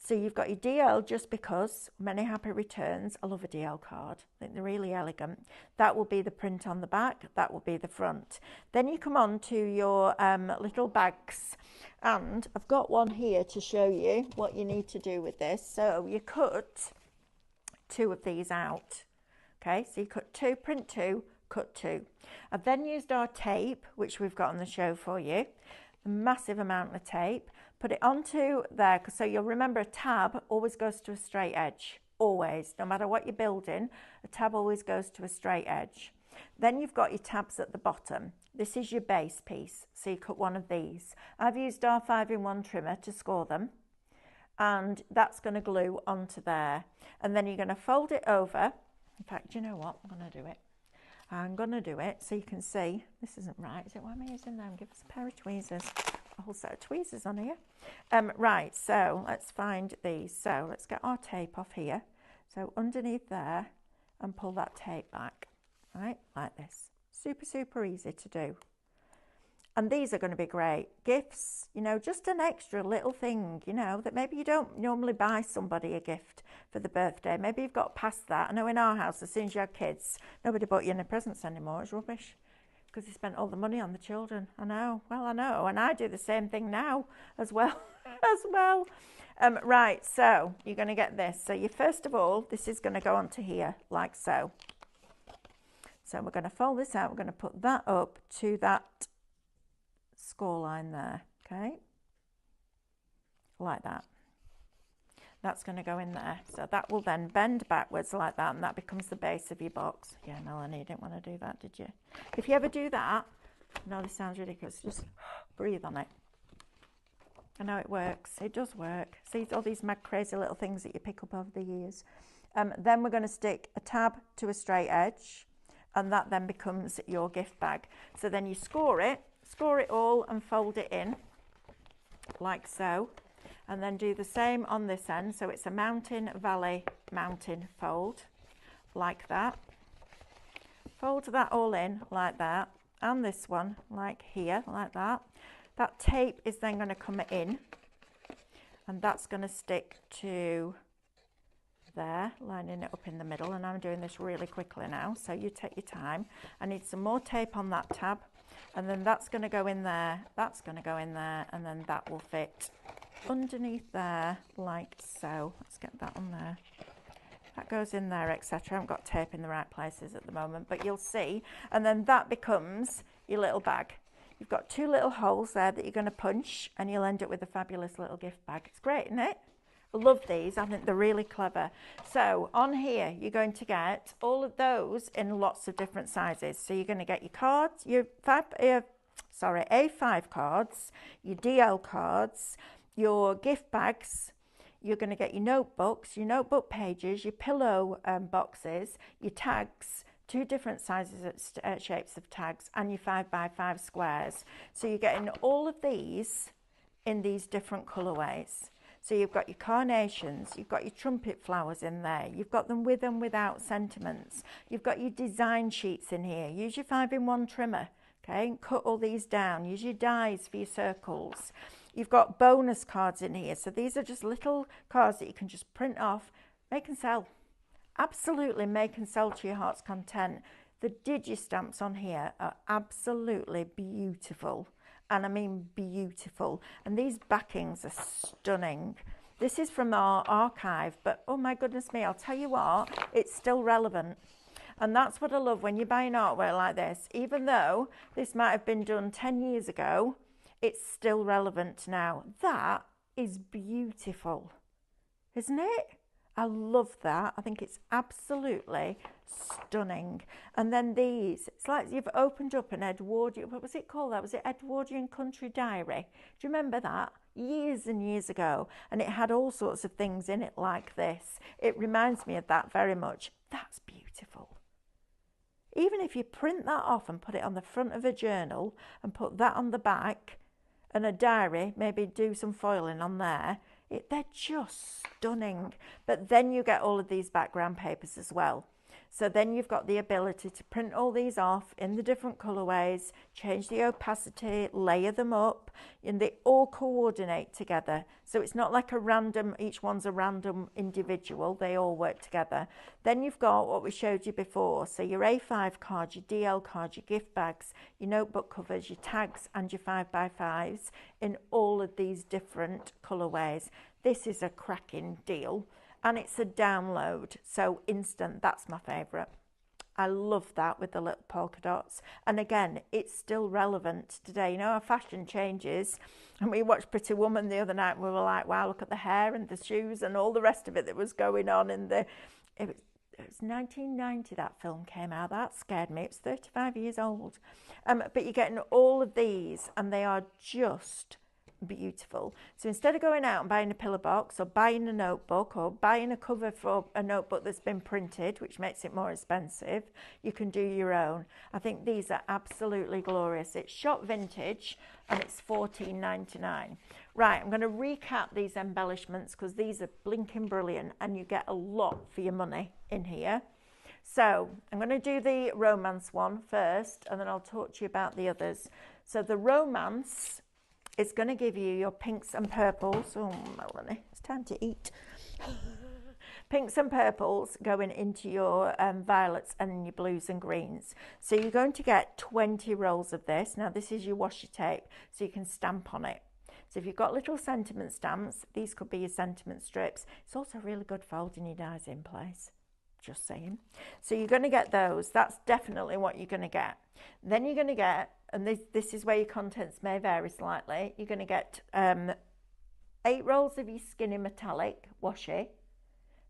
So you've got your DL, just because, many happy returns. I love a DL card. I think they're really elegant. That will be the print on the back. That will be the front. Then you come on to your little bags. And I've got one here to show you what you need to do with this. So you cut 2 of these out. Okay, so you cut 2, print 2, cut 2. I've then used our tape, which we've got on the show for you. A massive amount of tape. Put it onto there, so you'll remember a tab always goes to a straight edge. Always, no matter what you're building, a tab always goes to a straight edge. Then you've got your tabs at the bottom. This is your base piece, so you cut one of these. I've used our 5-in-1 trimmer to score them, and that's going to glue onto there. And then you're going to fold it over. In fact, you know what? I'm going to do it so you can see. This isn't right, is it? Why am I using them? Give us a pair of tweezers. A whole set of tweezers on here. Right, so let's find these. So let's get our tape off here. So underneath there, and pull that tape back, right, like this. Super, super easy to do. And these are going to be great gifts, you know, just an extra little thing, you know, that maybe you don't normally buy somebody a gift for the birthday. Maybe you've got past that. I know in our house, as soon as you had kids, nobody bought you any presents anymore. It's rubbish, because you spent all the money on the children. I know, well, I know, and I do the same thing now as well. Right, so you're going to get this. So you, first of all, this is going to go onto here like so. So we're going to fold this out. We're going to put that up to that score line there, okay, like that. That's going to go in there. So that will then bend backwards like that, and that becomes the base of your box. Yeah, Melanie, you didn't want to do that, did you? If you ever do that, I know this sounds ridiculous, just breathe on it. I know it works. It does work. See all these mad crazy little things that you pick up over the years. Then we're going to stick a tab to a straight edge, and that then becomes your gift bag. So then you score it all and fold it in like so. And then do the same on this end. So it's a mountain, valley, mountain fold, like that. Fold that all in like that. And this one, like here, like that. That tape is then going to come in. And that's going to stick to there, lining it up in the middle. And I'm doing this really quickly now, so you take your time. I need some more tape on that tab. And then that's going to go in there. That's going to go in there. And then that will fit underneath there like so. Let's get that on there. That goes in there, etc. I haven't got tape in the right places at the moment, but you'll see. And then that becomes your little bag. You've got 2 little holes there that you're going to punch, and you'll end up with a fabulous little gift bag. It's great, isn't it? I love these. I think they're really clever. So on here, you're going to get all of those in lots of different sizes. So you're going to get your cards, your A5 cards, your DL cards, your gift bags. You're going to get your notebooks, your notebook pages, your pillow boxes, your tags, 2 different sizes of shapes of tags, and your 5x5 squares. So you're getting all of these in these different colourways. So you've got your carnations, you've got your trumpet flowers in there, you've got them with and without sentiments, you've got your design sheets in here. Use your 5-in-1 trimmer, okay, and cut all these down. Use your dies for your circles. You've got bonus cards in here. So these are just little cards that you can just print off, make and sell. Absolutely make and sell to your heart's content. The digi-stamps on here are absolutely beautiful. And I mean beautiful. And these backings are stunning. This is from our archive, but oh my goodness me, I'll tell you what, it's still relevant. And that's what I love when you're buying artwork like this. Even though this might have been done 10 years ago, it's still relevant now. That is beautiful, isn't it? I love that. I think it's absolutely stunning. And then these, it's like you've opened up an Edwardian, what was it called? That was it, Edwardian Country Diary. Do you remember that? Years and years ago. And it had all sorts of things in it like this. It reminds me of that very much. That's beautiful. Even if you print that off and put it on the front of a journal and put that on the back and a diary, maybe do some foiling on there, they're just stunning. But then you get all of these background papers as well. So then you've got the ability to print all these off in the different colourways, change the opacity, layer them up, and they all coordinate together. So it's not like a random, each one's a random individual, they all work together. Then you've got what we showed you before. So your A5 card, your DL card, your gift bags, your notebook covers, your tags, and your 5x5s in all of these different colourways. This is a cracking deal. And it's a download, so instant. That's my favourite. I love that with the little polka dots. And again, it's still relevant today. You know, our fashion changes. And we watched Pretty Woman the other night and we were like, wow, look at the hair and the shoes and all the rest of it that was going on. It was 1990 that film came out. That scared me. It's 35 years old. But you're getting all of these and they are just beautiful. So instead of going out and buying a pillar box or buying a notebook or buying a cover for a notebook that's been printed, which makes it more expensive, you can do your own. I think these are absolutely glorious. It's shop vintage and it's $14.99. Right, I'm going to recap these embellishments because these are blinking brilliant and you get a lot for your money in here. So I'm going to do the romance one first and then I'll talk to you about the others. So the romance, it's going to give you your pinks and purples. Oh, Melanie, it's time to eat. Pinks and purples going into your violets and your blues and greens. So you're going to get 20 rolls of this. Now, this is your washi tape, so you can stamp on it. So if you've got little sentiment stamps, these could be your sentiment strips. It's also really good for holding your dies in place. Just saying. So you're going to get those. That's definitely what you're going to get. Then you're going to get, and this is where your contents may vary slightly, you're going to get 8 rolls of your skinny metallic washi.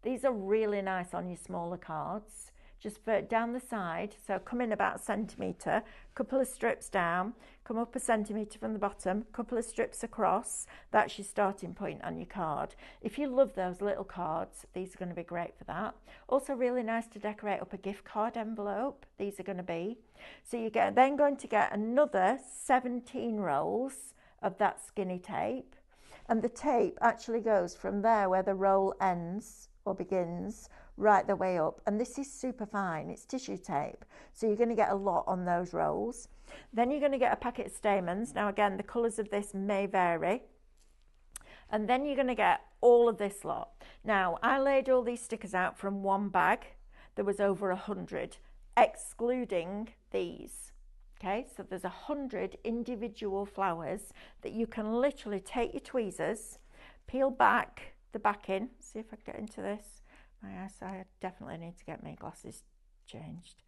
These are really nice on your smaller cards. Just for down the side, so come in about a centimetre, couple of strips down, come up a centimetre from the bottom, couple of strips across. That's your starting point on your card. If you love those little cards, these are going to be great for that. Also really nice to decorate up a gift card envelope. These are going to be. So you're then going to get another 17 rolls of that skinny tape. And the tape actually goes from there where the roll ends or begins right the way up, and this is super fine. It's tissue tape, so you're going to get a lot on those rolls. Then you're going to get a packet of stamens. Now again, the colours of this may vary, and then you're going to get all of this lot. Now I laid all these stickers out from one bag. There was over 100, excluding these. Okay, so there's 100 individual flowers that you can literally take your tweezers, peel back the backing. See if I can get into this. My eyesight, I definitely need to get my glasses changed.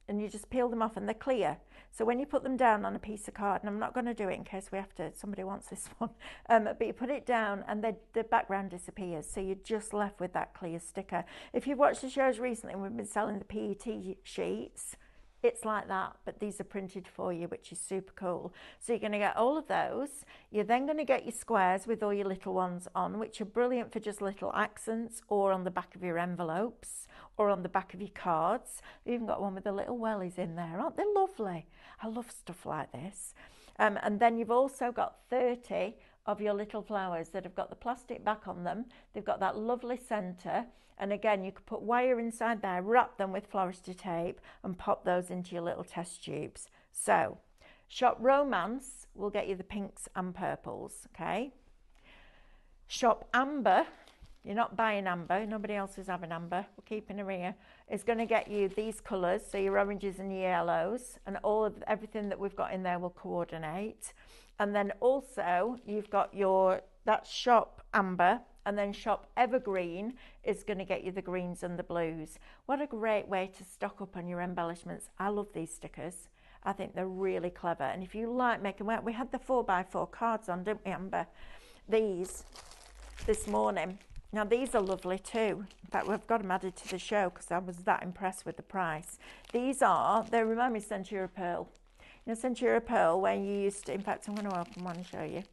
and you just peel them off and they're clear. So when you put them down on a piece of card, and I'm not going to do it in case we have to, somebody wants this one, but you put it down and the background disappears. So you're just left with that clear sticker. If you've watched the shows recently, we've been selling the PET sheets. It's like that, but these are printed for you, which is super cool. So you're going to get all of those. You're then going to get your squares with all your little ones on, which are brilliant for just little accents or on the back of your envelopes or on the back of your cards. You've even got one with the little wellies in there. Aren't they lovely? I love stuff like this. And then you've also got 30 of your little flowers that have got the plastic back on them. They've got that lovely centre. And again, you could put wire inside there, wrap them with floristry tape and pop those into your little test tubes. So, Shop Romance will get you the pinks and purples, okay? Shop Amber, you're not buying amber, nobody else is having amber, we're keeping her here, is going to get you these colours, so your oranges and your yellows, and everything that we've got in there will coordinate. And then also, you've got that Shop Amber, and then Shop Evergreen is going to get you the greens and the blues. What a great way to stock up on your embellishments. I love these stickers. I think they're really clever. And if you like making, we had the 4x4 cards on, didn't we, Amber? These, this morning. Now, these are lovely too. In fact, we've got them added to the show because I was that impressed with the price. They remind me of Centura Pearl. You know, Centura Pearl, when you used to, in fact, I'm going to open one and show you.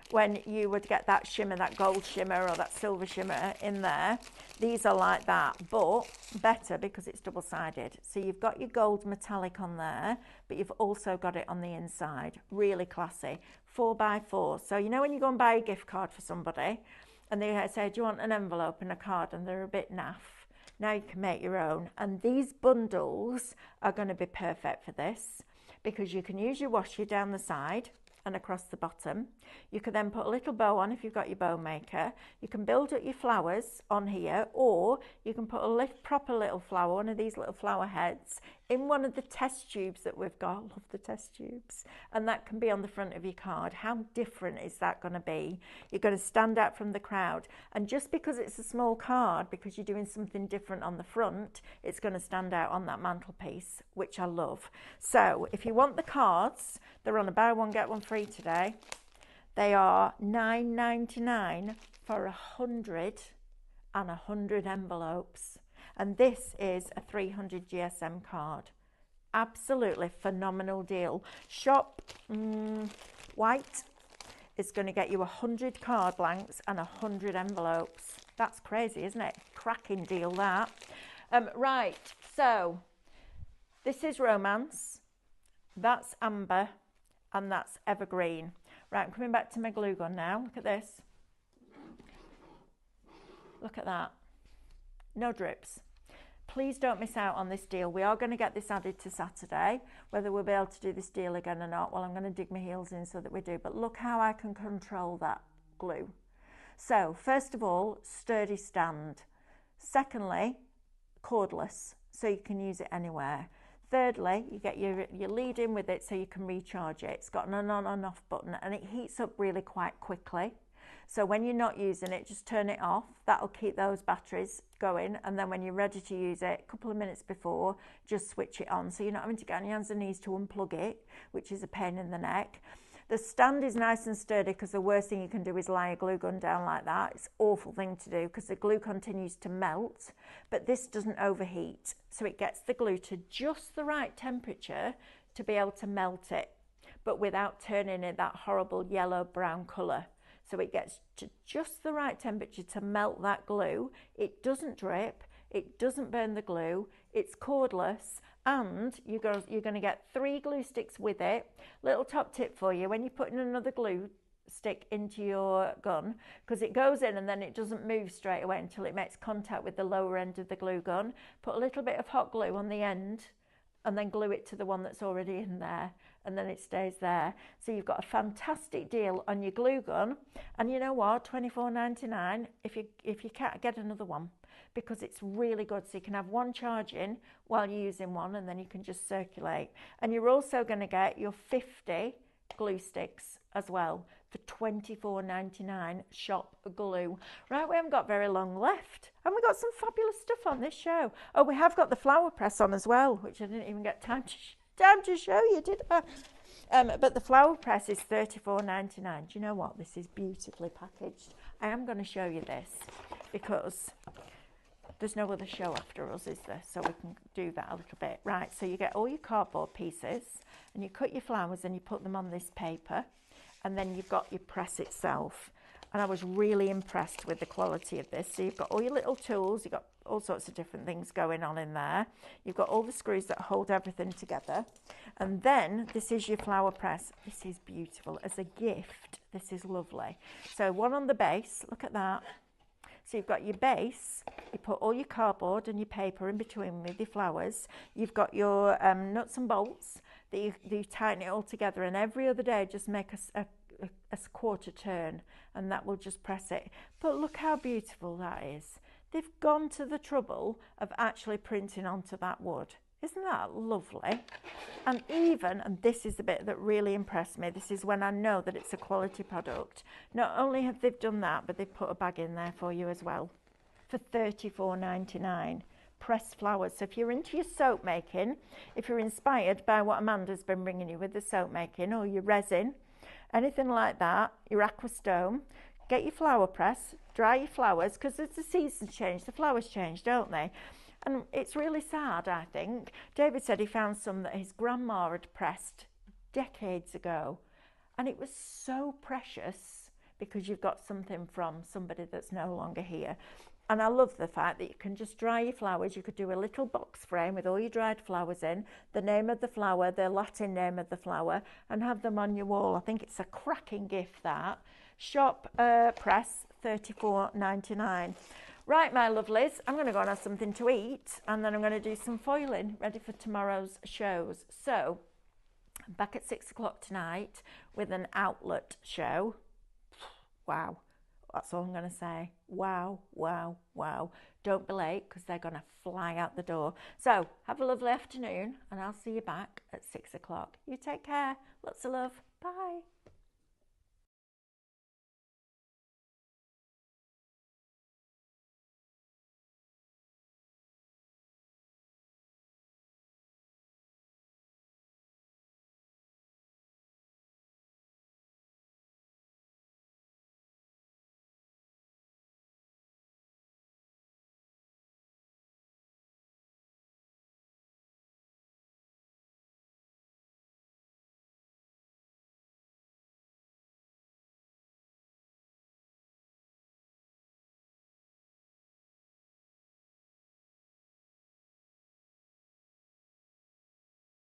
When you would get that shimmer, that gold shimmer or that silver shimmer in there, these are like that, but better because it's double-sided. So you've got your gold metallic on there, but you've also got it on the inside. Really classy. 4x4. So you know when you go and buy a gift card for somebody, and they say, do you want an envelope and a card? And they're a bit naff. Now you can make your own. And these bundles are going to be perfect for this because you can use your washi down the side and across the bottom. You could then put a little bow on if you've got your bow maker. You can build up your flowers on here, or you can put a proper little flower, one of these little flower heads, in one of the test tubes that we've got. I love the test tubes. And that can be on the front of your card. How different is that going to be? You're going to stand out from the crowd. And just because it's a small card, because you're doing something different on the front, it's going to stand out on that mantelpiece, which I love. So if you want the cards, they're on a buy one, get one free today. They are $9.99 for 100 and 100 envelopes. And this is a 300 GSM card. Absolutely phenomenal deal. Shop White is going to get you 100 card blanks and 100 envelopes. That's crazy, isn't it? Cracking deal, that. Right, so this is Romance. That's Amber. And that's Evergreen. Right, I'm coming back to my glue gun now. Look at this. Look at that. No drips. Please don't miss out on this deal. We are going to get this added to Saturday. Whether we'll be able to do this deal again or not, well, I'm going to dig my heels in so that we do. But look how I can control that glue. So, first of all, sturdy stand. Secondly, cordless, so you can use it anywhere. Thirdly, you get your lead in with it so you can recharge it. It's got an on and off button and it heats up really quite quickly. So when you're not using it, just turn it off. That'll keep those batteries going. And then when you're ready to use it, a couple of minutes before, just switch it on. So you're not having to get on your hands and knees to unplug it, which is a pain in the neck. The stand is nice and sturdy because the worst thing you can do is lie a glue gun down like that. It's an awful thing to do because the glue continues to melt, but this doesn't overheat. So it gets the glue to just the right temperature to be able to melt it, but without turning it that horrible yellow-brown colour. So it gets to just the right temperature to melt that glue. It doesn't drip, it doesn't burn the glue, it's cordless, and you're going to get 3 glue sticks with it. Little top tip for you, when you're putting another glue stick into your gun, because it goes in and then it doesn't move straight away until it makes contact with the lower end of the glue gun, put a little bit of hot glue on the end and then glue it to the one that's already in there, and then it stays there. So you've got a fantastic deal on your glue gun, and you know what, $24.99 if you can't get another one, because it's really good. So you can have one charging while you're using one, and then you can just circulate. And you're also going to get your 50 glue sticks as well for $24.99 shop glue. Right, we haven't got very long left, and we got some fabulous stuff on this show. Oh, we have got the flower press on as well, which I didn't even get time to show you, did I? But the flower press is $34.99. Do you know what? This is beautifully packaged. I am going to show you this because there's no other show after us, is there? So we can do that a little bit. Right, so you get all your cardboard pieces and you cut your flowers and you put them on this paper, and then you've got your press itself. And I was really impressed with the quality of this. So you've got all your little tools, you've got all sorts of different things going on in there. You've got all the screws that hold everything together. And then this is your flower press. This is beautiful. As a gift, this is lovely. So one on the base, look at that. So you've got your base, you put all your cardboard and your paper in between with your flowers. You've got your nuts and bolts that you tighten it all together, and every other day just make a quarter turn, and that will just press it. But look how beautiful that is. They've gone to the trouble of actually printing onto that wood. Isn't that lovely? And this is the bit that really impressed me, this is when I know that it's a quality product. Not only have they done that, but they've put a bag in there for you as well for $34.99. Pressed flowers. So if you're into your soap making, if you're inspired by what Amanda's been bringing you with the soap making, or your resin, anything like that, your aquastone, get your flower press, dry your flowers, because as the seasons change, the flowers change, don't they? And it's really sad, I think. David said he found some that his grandma had pressed decades ago, and it was so precious because you've got something from somebody that's no longer here. And I love the fact that you can just dry your flowers. You could do a little box frame with all your dried flowers in, the name of the flower, the Latin name of the flower, and have them on your wall. I think it's a cracking gift, that. Shop press, $34.99. Right, my lovelies, I'm going to go and have something to eat, and then I'm going to do some foiling, ready for tomorrow's shows. So, I'm back at 6 o'clock tonight with an outlet show. Wow. That's all I'm going to say. Wow, wow, wow. Don't be late, because they're going to fly out the door. So, have a lovely afternoon, and I'll see you back at 6 o'clock. You take care. Lots of love. Bye.